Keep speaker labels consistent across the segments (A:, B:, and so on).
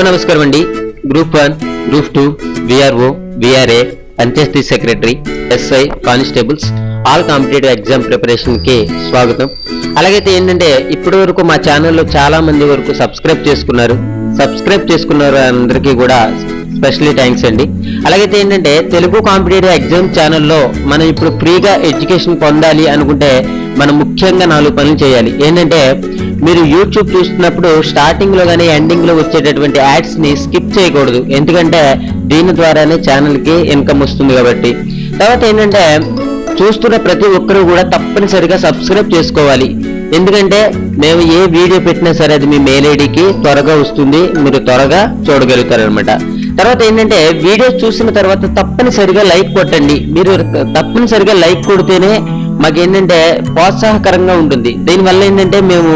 A: Hello నమస్కారం అండి. Group 1, group 2, VRO, VRA, panchayati secretary, SI, constables all competitive exam preparation కి స్వాగతం. అలాగైతే ఏంటంటే ఇప్పటి వరకు మా ఛానల్లో చాలా మంది వరకు సబ్స్క్రైబ్ చేసుకున్నారు అందరికీ కూడా స్పెషల్లీ థ్యాంక్స్ అండి. అలాగైతే ఏంటంటే తెలుగు కాంపిటేటివ్ ఎగ్జామ్ ఛానల్లో మనం ఇప్పుడు ఫ్రీగా ఎడ్యుకేషన్ పొందాలి అనుకుంటే మనం ముఖ్యంగా 4 పనులు చేయాలి. ఏంటంటే మీరు యూట్యూబ్ చూస్తున్నప్పుడు స్టార్టింగ్ లో కానీ ఎండింగ్ లో వచ్చేటటువంటి యాడ్స్ ని స్కిప్ చేయకూడదు. ఎందుకంటే దీని ద్వారానే ఛానల్ కి ఇన్కమ్ వస్తుంది కాబట్టి. తర్వాత ఏంటంటే చూస్తున్న ప్రతి ఒక్కరు కూడా తప్పనిసరిగా సబ్స్క్రైబ్ చేసుకోవాలి. ఎందుకంటే మేము ఏ వీడియో పెట్టినా సరే అది మీ మెయిల్ ఐడికి త్వరగా వస్తుంది, మీరు త్వరగా చూడగలుగుతారు అనమాట. తర్వాత ఏంటంటే వీడియో చూసిన తర్వాత తప్పనిసరిగా లైక్ కొట్టండి. మీరు తప్పనిసరిగా లైక్ కొడితేనే మాకేంటంటే ప్రోత్సాహకరంగా ఉంటుంది. దీనివల్ల ఏంటంటే మేము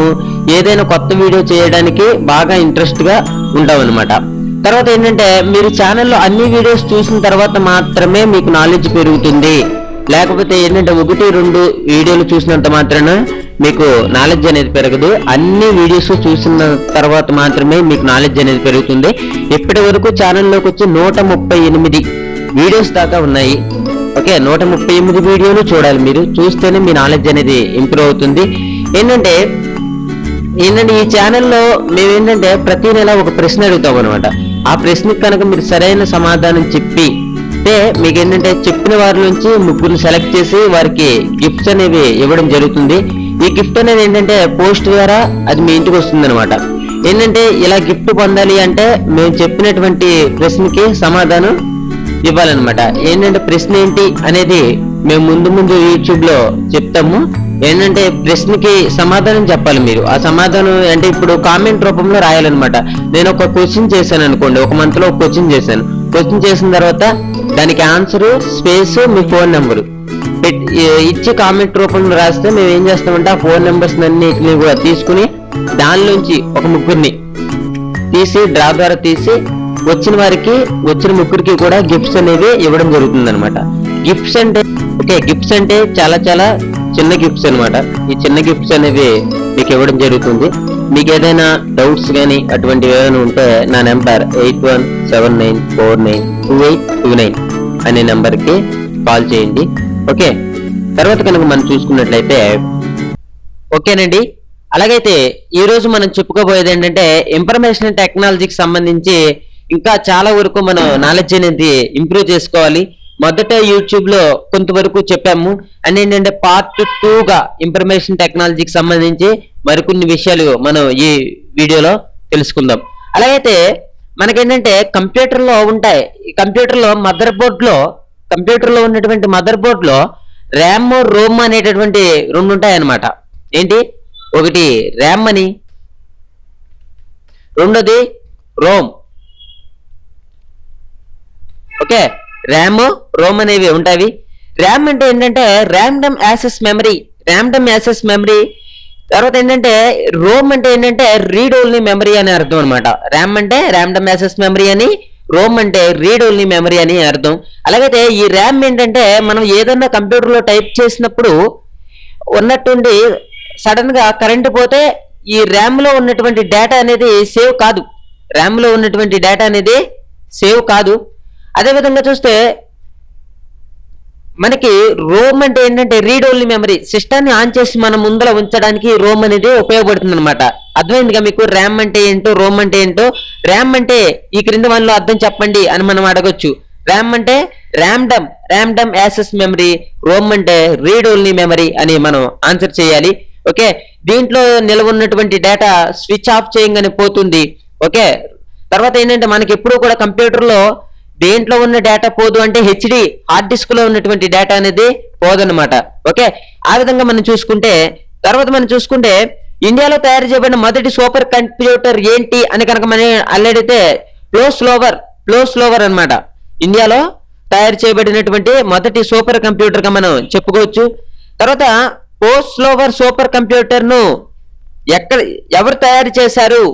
A: ఏదైనా కొత్త వీడియో చేయడానికి బాగా ఇంట్రెస్ట్ గా ఉంటాం అనమాట. తర్వాత ఏంటంటే మీరు ఛానల్లో అన్ని వీడియోస్ చూసిన తర్వాత మాత్రమే మీకు నాలెడ్జ్ పెరుగుతుంది. లేకపోతే ఏంటంటే 1-2 వీడియోలు చూసినంత మాత్రాన మీకు నాలెడ్జ్ అనేది పెరగదు. అన్ని వీడియోస్ చూసిన తర్వాత మాత్రమే మీకు నాలెడ్జ్ అనేది పెరుగుతుంది. ఇప్పటి వరకు ఛానల్లోకి వచ్చి 138 వీడియోస్ దాకా ఉన్నాయి. ఓకే, 138 వీడియోలు చూడాలి. మీరు చూస్తేనే మీ నాలెడ్జ్ అనేది ఇంప్రూవ్ అవుతుంది. ఏంటంటే ఈ ఛానల్లో మేమేంటంటే ప్రతి నెల ఒక ప్రశ్న అడుగుతాం అనమాట. ఆ ప్రశ్నకి కనుక మీరు సరైన సమాధానం చెప్పి మీకు ఏంటంటే చెప్పిన వారి నుంచి 3 సెలెక్ట్ చేసి వారికి గిఫ్ట్స్ అనేవి ఇవ్వడం జరుగుతుంది. ఈ గిఫ్ట్ అనేది ఏంటంటే పోస్ట్ ద్వారా అది మీ ఇంటికి వస్తుంది అనమాట. ఏంటంటే ఇలా గిఫ్ట్ పొందాలి అంటే మేము చెప్పినటువంటి ప్రశ్నకి సమాధానం ఇవ్వాలన్నమాట. ఏంటంటే ప్రశ్న ఏంటి అనేది మేము ముందు యూట్యూబ్ లో చెప్తాము. ఏంటంటే ప్రశ్నకి సమాధానం చెప్పాలి. మీరు ఆ సమాధానం అంటే ఇప్పుడు కామెంట్ రూపంలో రాయాలన్నమాట. నేను ఒక క్వశ్చన్ చేశాను అనుకోండి, ఒక మంత్ లో ఒక క్వశ్చన్ చేశాను. క్వశ్చన్ చేసిన తర్వాత దానికి ఆన్సర్ స్పేస్ మీ ఫోన్ నెంబరు ఇచ్చి కామెంట్ రూపంలో రాస్తే మేము ఏం చేస్తామంటే ఆ ఫోన్ నెంబర్స్ అన్నిటిని కూడా తీసుకుని దానిలోంచి ఒక 3 తీసి డ్రా ద్వారా తీసి వచ్చిన 3 కూడా గిఫ్ట్స్ అనేవి ఇవ్వడం జరుగుతుంది అనమాట. గిఫ్ట్స్ అంటే చాలా చాలా చిన్న గిఫ్ట్స్ అనమాట. ఈ చిన్న గిఫ్ట్స్ అనేవి మీకు ఇవ్వడం జరుగుతుంది. మీకు ఏదైనా డౌట్స్ కానీ అటువంటివి ఏమైనా ఉంటే నా నెంబర్ 8179492829 అనే నెంబర్కి కాల్ చేయండి. ఓకే, తర్వాత కనుక మనం చూసుకున్నట్లయితే ఓకేనండి. అలాగైతే ఈ రోజు మనం చెప్పుకోబోయేది ఏంటంటే ఇన్ఫర్మేషన్ టెక్నాలజీకి సంబంధించి ఇంకా చాలా వరకు మనం నాలెడ్జ్ అనేది ఇంప్రూవ్ చేసుకోవాలి. మొదట యూట్యూబ్ లో కొంతవరకు చెప్పాము. అండ్ ఏంటంటే పార్ట్ 2గా ఇన్ఫర్మేషన్ టెక్నాలజీకి సంబంధించి మరికొన్ని విషయాలు మనం ఈ వీడియోలో తెలుసుకుందాం. అలాగైతే మనకేంటంటే కంప్యూటర్లో ఉంటాయి. ఈ కంప్యూటర్లో ఉన్నటువంటి మదర్ బోర్డ్ లో ర్యామ్, రోమ్ అనేటటువంటి 2 ఉంటాయి అన్నమాట. ఏంటి, ఒకటి ర్యామ్ అని, రెండోది రోమ్. ఓకే, ర్యామ్, రోమ్ అనేవి ఉంటాయి. ర్యామ్ అంటే ఏంటంటే ర్యాండమ్ యాక్సెస్ మెమరీ. తర్వాత ఏంటంటే రోమ్ అంటే ఏంటంటే రీడ్ ఓన్లీ మెమరీ అని అర్థం అనమాట. ర్యామ్ అంటే ర్యాండమ్ యాక్సెస్ మెమరీ అని, రోమ్ అంటే రీడ్ ఓన్లీ మెమరీ అని అర్థం. అలాగైతే ఈ ర్యామ్ ఏంటంటే మనం ఏదన్నా కంప్యూటర్లో టైప్ చేసినప్పుడు ఉన్నట్టుండి సడన్ గా కరెంట్ పోతే ఈ ర్యామ్ లో ఉన్నటువంటి డేటా అనేది సేవ్ కాదు. అదేవిధంగా చూస్తే మనకి రోమ్ అంటే ఏంటంటే రీడ్ ఓన్లీ మెమరీ. సిస్టాన్ని ఆన్ చేసి మనం ముందర ఉంచడానికి రోమ్ అనేది ఉపయోగపడుతుంది అనమాట. అర్థమైందిగా మీకు ర్యామ్ అంటే ఏంటో, రోమ్ అంటే ఏంటో. ర్యామ్ అంటే ఈ క్రింది వన్లో అర్థం చెప్పండి అని మనం అడగొచ్చు. ర్యామ్ అంటే ర్యాండమ్ యాక్సెస్ మెమరీ, రోమ్ అంటే రీడ్ ఓన్లీ మెమరీ అని మనం ఆన్సర్ చేయాలి. ఓకే, దీంట్లో నిల్వ ఉన్నటువంటి డేటా స్విచ్ ఆఫ్ చేయగానే పోతుంది. ఓకే, తర్వాత ఏంటంటే మనకి ఎప్పుడు కూడా కంప్యూటర్లో దేంట్లో ఉన్న డేటా పోదు అంటే హెచ్డి హార్డ్ డిస్క్ లో ఉన్నటువంటి డేటా అనేది పోదన్నమాట. ఓకే, ఆ విధంగా మనం చూసుకుంటే ఇండియాలో తయారు చేయబడిన మొదటి సూపర్ కంప్యూటర్ ఏంటి అని కనుక మనం అల్లడితే ఫ్లో స్లోవర్ అన్నమాట. ఇండియాలో తయారు చేయబడినటువంటి మొదటి సూపర్ కంప్యూటర్ గా మనం చెప్పుకోవచ్చు. తర్వాత ఫ్లో సూపర్ కంప్యూటర్ ను ఎవరు తయారు చేశారు?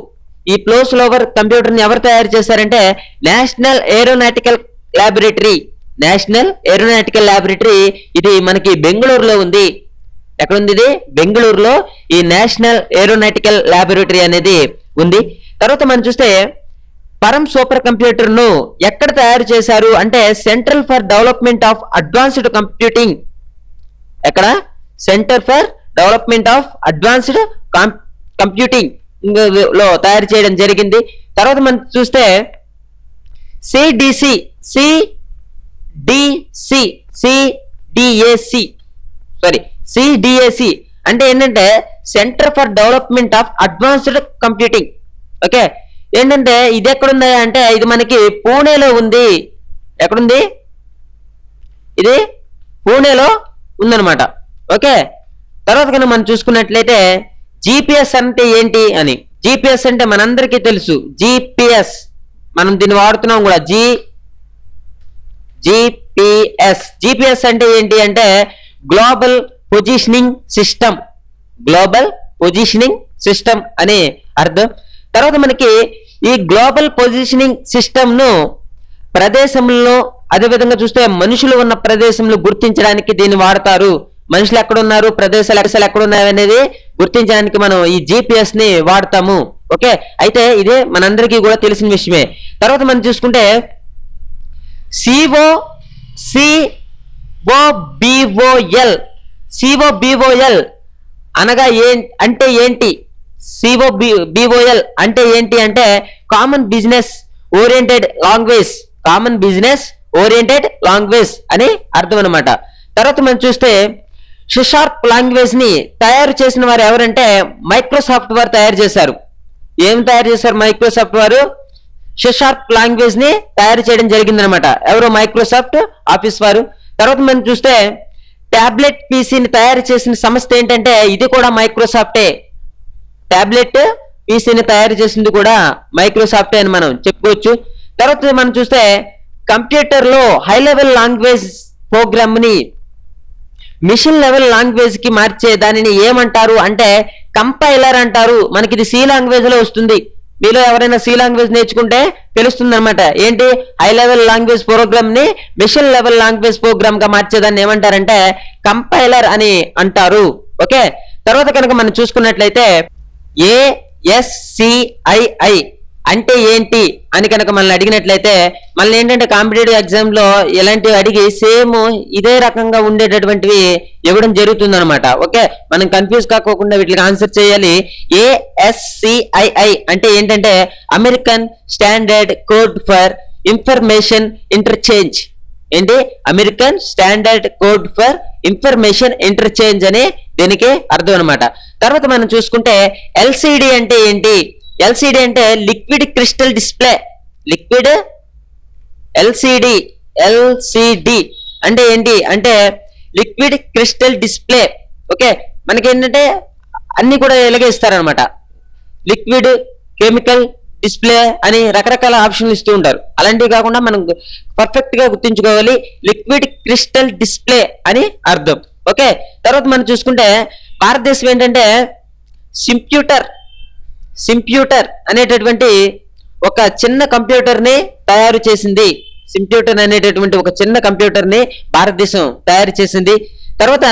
A: ఈ ఫ్లో స్లోవర్ కంప్యూటర్ ని ఎవరు తయారు చేశారంటే నేషనల్ ఏరోనాటికల్ ల్యాబొరేటరీ. ఇది మనకి బెంగళూరులో ఉంది. ఎక్కడుంది ఇది? బెంగళూరులో ఈ నేషనల్ ఏరోనాటికల్ ల్యాబొరేటరీ అనేది ఉంది. తర్వాత మనం చూస్తే పరం సూపర్ కంప్యూటర్ ను ఎక్కడ తయారు చేశారు అంటే central for development of advanced computing. ఎక్కడ? Centre for development of advanced computing లో తయారు చేయడం జరిగింది. తర్వాత మనం చూస్తే సిడిఏసి అంటే ఏంటంటే centre for development of advanced computing. Okay, ఏంటంటే ఇది ఎక్కడుంది అంటే ఇది మనకి పూణేలో ఉంది. ఎక్కడుంది? ఇది పూణేలో ఉందన్నమాట. ఓకే, తర్వాత కనుక మనం చూసుకున్నట్లయితే జిపిఎస్ అంటే ఏంటి అని. జిపిఎస్ అంటే మనందరికీ తెలుసు, జిపిఎస్ మనం దీన్ని వాడుతున్నాం కూడా. జిపిఎస్ అంటే ఏంటి అంటే global positioning system. Global positioning system అని అర్థం. తర్వాత మనకి ఈ గ్లోబల్ పొజిషనింగ్ సిస్టమ్ ను ప్రదేశంలో, అదేవిధంగా చూస్తే మనుషులు ఉన్న ప్రదేశంలో గుర్తించడానికి దీన్ని వాడతారు. మనుషులు ఎక్కడున్నారు, ప్రదేశాలు ఎక్కడున్నారు అనేది గుర్తించడానికి మనం ఈ జిపిఎస్ ని వాడతాము. ఓకే, అయితే ఇదే మనందరికీ కూడా తెలిసిన విషయమే. తర్వాత మనం చూసుకుంటే సిఓబిఓఎల్ అనగా అంటే ఏంటి? సిఓబిఓఎల్ అంటే ఏంటి అంటే common business oriented language. Common business oriented language అని అర్థం అనమాట. తర్వాత మనం చూస్తే షార్ప్ లాంగ్వేజ్ ని తయారు చేసిన వారు ఎవరంటే మైక్రోసాఫ్ట్ వారు తయారు చేశారు. ఏం తయారు చేశారు మైక్రోసాఫ్ట్ వారు? షార్ప్ లాంగ్వేజ్ ని తయారు చేయడం జరిగింది అనమాట. ఎవరు? మైక్రోసాఫ్ట్ ఆఫీస్ వారు. తర్వాత మనం చూస్తే టాబ్లెట్ పీసీని తయారు చేసిన సంస్థ ఏంటంటే ఇది కూడా మైక్రోసాఫ్టే. టాబ్లెట్ పీసీని తయారు చేసింది కూడా మైక్రోసాఫ్టే అని మనం చెప్పుకోవచ్చు. తర్వాత మనం చూస్తే కంప్యూటర్ లో హై లెవెల్ లాంగ్వేజ్ ప్రోగ్రామ్ ని మిషన్ లెవెల్ లాంగ్వేజ్ కి మార్చే దానిని ఏమంటారు అంటే కంపైలర్ అంటారు. మనకి ఇది సి లాంగ్వేజ్ లో వస్తుంది. మీలో ఎవరైనా సి లాంగ్వేజ్ నేర్చుకుంటే తెలుస్తుంది అనమాట. ఏంటి? హై లెవెల్ లాంగ్వేజ్ ప్రోగ్రామ్ ని మిషన్ లెవెల్ లాంగ్వేజ్ ప్రోగ్రామ్ గా మార్చేదాన్ని ఏమంటారంటే కంపైలర్ అని అంటారు. ఓకే, తర్వాత కనుక మనం చూసుకున్నట్లయితే ASCII అంటే ఏంటి అని కనుక మనల్ని అడిగినట్లయితే మళ్ళీ ఏంటంటే కాంపిటేటివ్ ఎగ్జామ్ లో ఇలాంటివి అడిగి సేమ్ ఇదే రకంగా ఉండేటటువంటివి ఇవ్వడం జరుగుతుంది అనమాట. ఓకే, మనం కన్ఫ్యూజ్ కాకోకుండా వీటికి ఆన్సర్ చేయాలి. ASCII అంటే ఏంటంటే American standard code for information interchange. ఏంటి? American standard code for information interchange అని దీనికి అర్థం అనమాట. తర్వాత మనం చూసుకుంటే LCD అంటే ఏంటి? LCD అంటే liquid crystal display. Liquid LCD అంటే ఏంటి అంటే లిక్విడ్ క్రిస్టల్ డిస్ప్లే. ఓకే, మనకి ఏంటంటే అన్ని కూడా ఇలాగే ఇస్తారనమాట. లిక్విడ్, కెమికల్, డిస్ప్లే అని రకరకాల ఆప్షన్లు ఇస్తూ ఉంటారు. అలాంటివి కాకుండా మనం పర్ఫెక్ట్ గా గుర్తుంచుకోవాలి, లిక్విడ్ క్రిస్టల్ డిస్ప్లే అని అర్థం. ఓకే, తర్వాత మనం చూసుకుంటే భారతదేశం ఏంటంటే సింప్యూటర్ అనేటటువంటి ఒక చిన్న కంప్యూటర్ ని తయారు చేసింది. సింప్యూటర్ అనేటటువంటి ఒక చిన్న కంప్యూటర్ ని భారతదేశం తయారు చేసింది. తర్వాత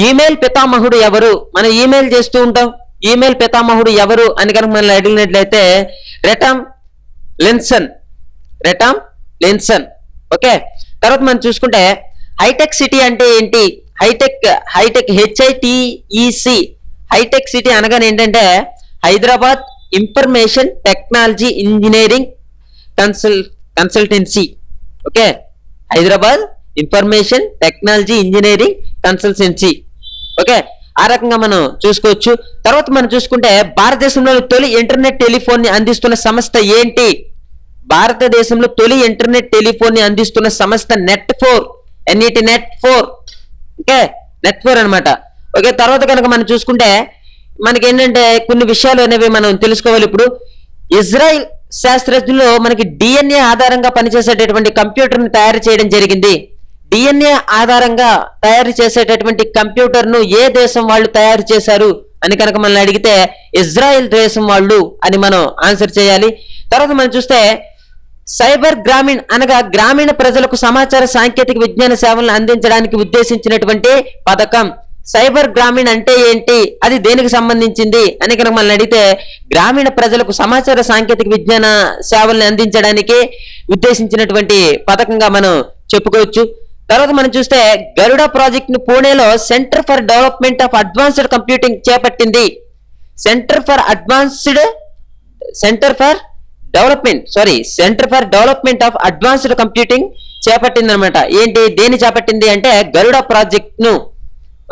A: ఈమెయిల్ పితామహుడు ఎవరు? మనం ఈమెయిల్ చేస్తూ ఉంటాం. ఈమెయిల్ పితామహుడు ఎవరు అని కనుక మనల్ని అడిగినట్లయితే రెటామ్ లిన్సన్. ఓకే, తర్వాత మనం చూసుకుంటే హైటెక్ సిటీ అంటే ఏంటి? హైటెక్ HITEC హైటెక్ సిటీ అనగానే ఏంటంటే Hyderabad information technology engineering consultancy. Okay, Hyderabad information technology engineering consultancy. Okay, ఆ రకంగా మనం చూసుకోవచ్చు. తర్వాత మనం చూసుకుంటే భారతదేశంలో తొలి ఇంటర్నెట్ టెలిఫోన్ ని అందిస్తున్న సంస్థ ఏంటి? భారతదేశంలో తొలి ఇంటర్నెట్ టెలిఫోన్ ని అందిస్తున్న సంస్థ నెట్4. ఓకే, నెట్4 అనమాట. ఓకే, తర్వాత కనుక మనం చూసుకుంటే మనకి ఏంటంటే కొన్ని విషయాలు అనేవి మనం తెలుసుకోవాలి. ఇప్పుడు ఇజ్రాయిల్ శాస్త్రజ్ఞులు మనకి DNA ఆధారంగా పనిచేసేటటువంటి కంప్యూటర్ ని తయారు చేయడం జరిగింది. DNA ఆధారంగా తయారు చేసేటటువంటి కంప్యూటర్ ను ఏ దేశం వాళ్ళు తయారు చేశారు అని కనుక మనల్ని అడిగితే ఇజ్రాయిల్ దేశం వాళ్ళు అని మనం ఆన్సర్ చేయాలి. తర్వాత మనం చూస్తే సైబర్ గ్రామీణ్ అనగా గ్రామీణ ప్రజలకు సమాచార సాంకేతిక విజ్ఞాన సేవలను అందించడానికి ఉద్దేశించినటువంటి పథకం. సైబర్ గ్రామీణ అంటే ఏంటి, అది దేనికి సంబంధించింది అని కనుక మనల్ని అడిగితే, గ్రామీణ ప్రజలకు సమాచార సాంకేతిక విజ్ఞాన సేవల్ని అందించడానికి ఉద్దేశించినటువంటి పథకంగా మనం చెప్పుకోవచ్చు. తర్వాత మనం చూస్తే గరుడ ప్రాజెక్ట్ ను పూణేలో centre for development of advanced computing చేపట్టింది. Centre for development of advanced computing చేపట్టింది అనమాట. ఏంటి, దేని చేపట్టింది అంటే గరుడ ప్రాజెక్ట్ ను.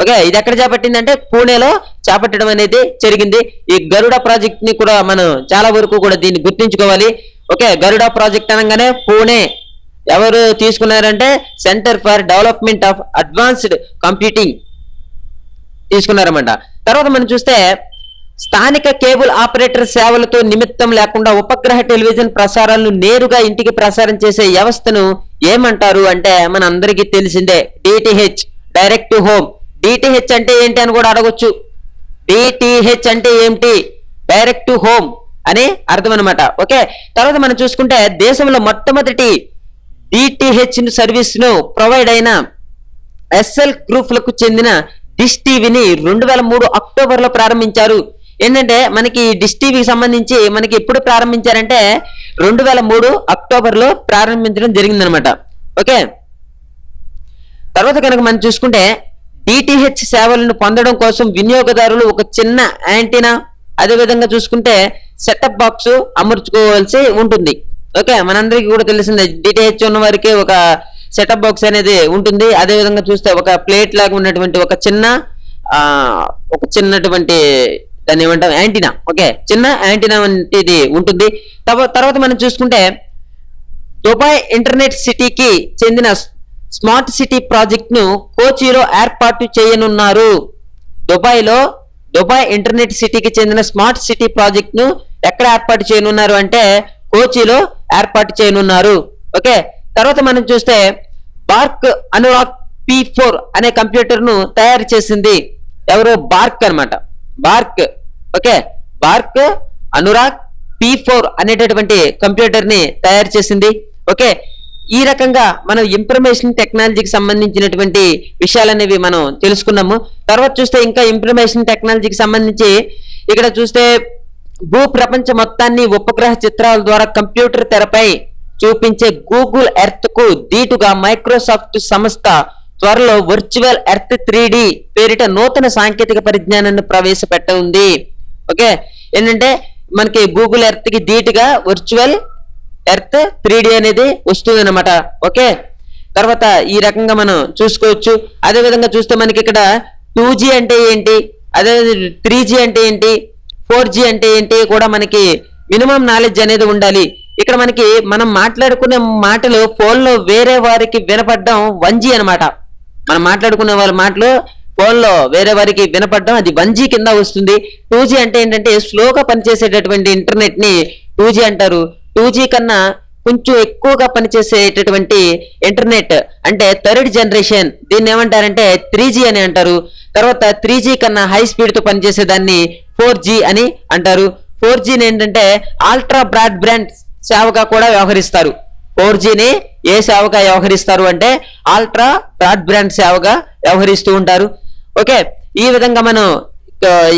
A: ఓకే, ఇది ఎక్కడ చేపట్టింది అంటే పూణేలో చేపట్టడం అనేది జరిగింది. ఈ గరుడ ప్రాజెక్ట్ ని కూడా మనం చాలా వరకు కూడా దీన్ని గుర్తించుకోవాలి. ఓకే, గరుడ ప్రాజెక్ట్ అనగానే పూణే ఎవరు తీసుకున్నారంటే centre for development of advanced computing తీసుకున్నారన్నమాట. తర్వాత మనం చూస్తే స్థానిక కేబుల్ ఆపరేటర్ సేవలతో నిమిత్తం లేకుండా ఉపగ్రహ టెలివిజన్ ప్రసారాలను నేరుగా ఇంటికి ప్రసారం చేసే వ్యవస్థను ఏమంటారు అంటే మన అందరికీ తెలిసిందే, DTH, direct to home. DTH అంటే ఏంటి అని కూడా అడగొచ్చు. డిటిహెచ్ అంటే ఏంటి, డైరెక్ట్ టు హోమ్ అని అర్థం అనమాట. ఓకే, తర్వాత మనం చూసుకుంటే దేశంలో మొట్టమొదటి డిటిహెచ్ సర్వీస్ ను ప్రొవైడ్ అయిన ఎస్ఎల్ గ్రూప్లకు చెందిన డిష్ టీవీని 2003 అక్టోబర్లో ప్రారంభించారు. ఏంటంటే మనకి డిష్ టీవీకి సంబంధించి మనకి ఎప్పుడు ప్రారంభించారంటే 2003 అక్టోబర్లో ప్రారంభించడం జరిగిందనమాట. ఓకే, తర్వాత కనుక మనం చూసుకుంటే డిటిహెచ్ సేవలను పొందడం కోసం వినియోగదారులు ఒక చిన్న యాంటీనా, అదేవిధంగా చూసుకుంటే సెటప్ బాక్స్ అమర్చుకోవాల్సి ఉంటుంది. ఓకే, మనందరికీ కూడా తెలిసిందే, డిటిహెచ్ ఉన్న వారికి ఒక సెటప్ బాక్స్ అనేది ఉంటుంది. అదేవిధంగా చూస్తే ఒక ప్లేట్ లాగా ఉన్నటువంటి ఒక చిన్నటువంటి దాన్ని ఏమంటాం, యాంటీనా. ఓకే, చిన్న యాంటీనా వంటిది ఉంటుంది. తర్వాత మనం చూసుకుంటే దుబాయ్ ఇంటర్నెట్ సిటీకి చెందిన స్మార్ట్ సిటీ ప్రాజెక్ట్ ను కోచిలో ఏర్పాటు చేయనున్నారు. దుబాయ్ ఇంటర్నెట్ సిటీకి చెందిన స్మార్ట్ సిటీ ప్రాజెక్ట్ ను ఎక్కడ ఏర్పాటు చేయనున్నారు అంటే కోచిలో ఏర్పాటు చేయనున్నారు. ఓకే, తర్వాత మనం చూస్తే బార్క్ అనురాగ్ P4 అనే కంప్యూటర్ ను తయారు చేసింది ఎవరు, బార్క్ అన్నమాట. ఓకే, బార్క్ అనురాగ్ P4 అనేటటువంటి కంప్యూటర్ ని తయారు చేసింది. ఓకే, ఈ రకంగా మనం ఇన్ఫర్మేషన్ టెక్నాలజీకి సంబంధించినటువంటి విషయాలనేవి మనం తెలుసుకున్నాము. తర్వాత చూస్తే ఇంకా ఇన్ఫర్మేషన్ టెక్నాలజీకి సంబంధించి ఇక్కడ చూస్తే భూ ప్రపంచ మొత్తాన్ని ఉపగ్రహ చిత్రాల ద్వారా కంప్యూటర్ తెరపై చూపించే గూగుల్ ఎర్త్ కు దీటుగా మైక్రోసాఫ్ట్ సంస్థ త్వరలో వర్చువల్ ఎర్త్ 3D పేరిట నూతన సాంకేతిక పరిజ్ఞానాన్ని ప్రవేశపెట్టనుంది. ఓకే, ఏంటంటే మనకి గూగుల్ ఎర్త్ కి దీటుగా వర్చువల్ ఎర్త్ 3D అనేది వస్తుంది అనమాట. ఓకే, తర్వాత ఈ రకంగా మనం చూసుకోవచ్చు. అదే విధంగా చూస్తే మనకి ఇక్కడ 2G అంటే ఏంటి, అదే 3G అంటే ఏంటి, 4G అంటే ఏంటి కూడా మనకి మినిమం నాలెడ్జ్ అనేది ఉండాలి. ఇక్కడ మనకి మనం మాట్లాడుకునే మాటలు ఫోన్ లో వేరే వారికి వినపడడం 1G అనమాట. మనం మాట్లాడుకునే వాళ్ళ మాటలు ఫోన్ లో వేరే వారికి వినపడడం అది 1G కింద వస్తుంది. 2G అంటే ఏంటంటే స్లోగా పనిచేసేటటువంటి ఇంటర్నెట్ ని 2G అంటారు. 2G కన్నా కొంచెం ఎక్కువగా పనిచేసేటటువంటి ఇంటర్నెట్ అంటే థర్డ్ జనరేషన్, దీన్ని ఏమంటారంటే 3G అని అంటారు. తర్వాత 3G కన్నా హై స్పీడ్ తో పనిచేసే దాన్ని 4G అని అంటారు. 4G ఏంటంటే అల్ట్రా బ్రాడ్ బ్యాండ్ సేవగా కూడా వ్యవహరిస్తారు. 4Gని ఏ సేవగా వ్యవహరిస్తారు అంటే అల్ట్రా బ్రాడ్ బ్యాండ్ సేవగా వ్యవహరిస్తూ ఉంటారు. ఓకే, ఈ విధంగా మనం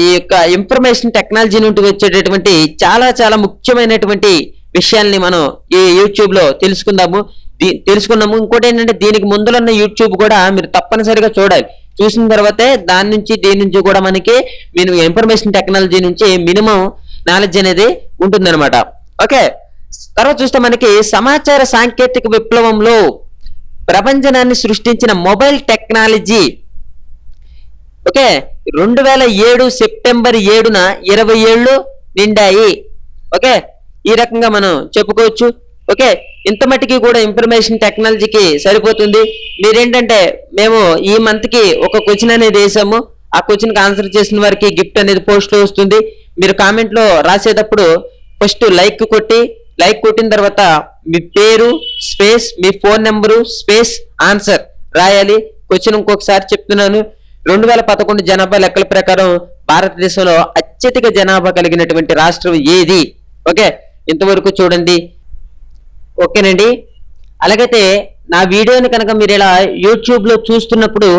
A: ఈ యొక్క ఇన్ఫర్మేషన్ టెక్నాలజీ నుండి వచ్చేటటువంటి చాలా చాలా ముఖ్యమైనటువంటి విషయాల్ని మనం ఈ యూట్యూబ్ లో తెలుసుకున్నాము. ఇంకోటి ఏంటంటే దీనికి ముందులో ఉన్న యూట్యూబ్ కూడా మీరు తప్పనిసరిగా చూడాలి. చూసిన తర్వాతే దీని నుంచి కూడా మనకి ఇన్ఫర్మేషన్ టెక్నాలజీ నుంచి మినిమం నాలెడ్జ్ అనేది ఉంటుందన్నమాట. ఓకే, తర్వాత చూస్తే మనకి సమాచార సాంకేతిక విప్లవంలో ప్రపంచనాన్ని సృష్టించిన మొబైల్ టెక్నాలజీ. ఓకే, 2007 సెప్టెంబర్ 7న 20 ఏళ్ళు నిండాయి. ఓకే, ఈ రకంగా మనం చెప్పుకోవచ్చు. ఓకే, ఇంత మట్టికి కూడా ఇన్ఫర్మేషన్ టెక్నాలజీకి సరిపోతుంది. మీరేంటంటే మేము ఈ మంత్ కి ఒక క్వశ్చన్ అనేది వేసాము, ఆ క్వశ్చన్ కి ఆన్సర్ చేసిన వారికి గిఫ్ట్ అనేది పోస్ట్ లో వస్తుంది. మీరు కామెంట్ లో రాసేటప్పుడు ఫస్ట్ లైక్ కొట్టిన తర్వాత మీ పేరు స్పేస్ మీ ఫోన్ నెంబరు స్పేస్ ఆన్సర్ రాయాలి. క్వశ్చన్ ఇంకొకసారి చెప్తున్నాను. 2011 జనాభా లెక్కల ప్రకారం భారతదేశంలో అత్యధిక జనాభా కలిగినటువంటి రాష్ట్రం ఏది? ఓకే, ఇంతవరకు చూడండి. ఓకేనండి, అలాగైతే నా వీడియోని కనుక మీరు ఇలా యూట్యూబ్ లో చూస్తున్నప్పుడు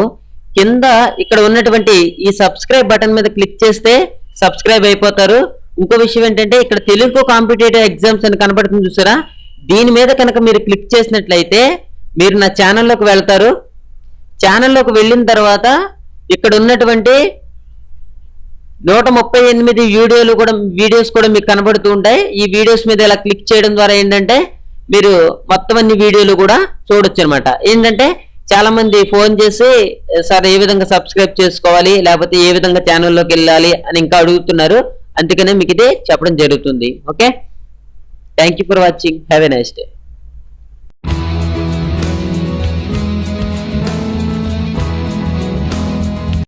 A: కింద ఇక్కడ ఉన్నటువంటి ఈ సబ్స్క్రైబ్ బటన్ మీద క్లిక్ చేస్తే సబ్స్క్రైబ్ అయిపోతారు. ఇంకో విషయం ఏంటంటే ఇక్కడ తెలుగు కాంపిటేటివ్ ఎగ్జామ్స్ అని కనబడుతుంది చూసారా, దీని మీద కనుక మీరు క్లిక్ చేసినట్లయితే మీరు నా ఛానల్లోకి వెళ్తారు. ఛానల్లోకి వెళ్ళిన తర్వాత ఇక్కడ ఉన్నటువంటి 138 వీడియోస్ కూడా మీకు కనబడుతూ ఉంటాయి. ఈ వీడియోస్ మీద ఇలా క్లిక్ చేయడం ద్వారా ఏంటంటే మీరు మొత్తం అన్ని వీడియోలు కూడా చూడొచ్చు అనమాట. ఏంటంటే చాలా మంది ఫోన్ చేసి సార్ ఏ విధంగా సబ్స్క్రైబ్ చేసుకోవాలి, లేకపోతే ఏ విధంగా ఛానల్లోకి వెళ్ళాలి అని ఇంకా అడుగుతున్నారు. అందుకనే మీకు ఇదే చెప్పడం జరుగుతుంది. Okay, thank you for watching. Have a nice day.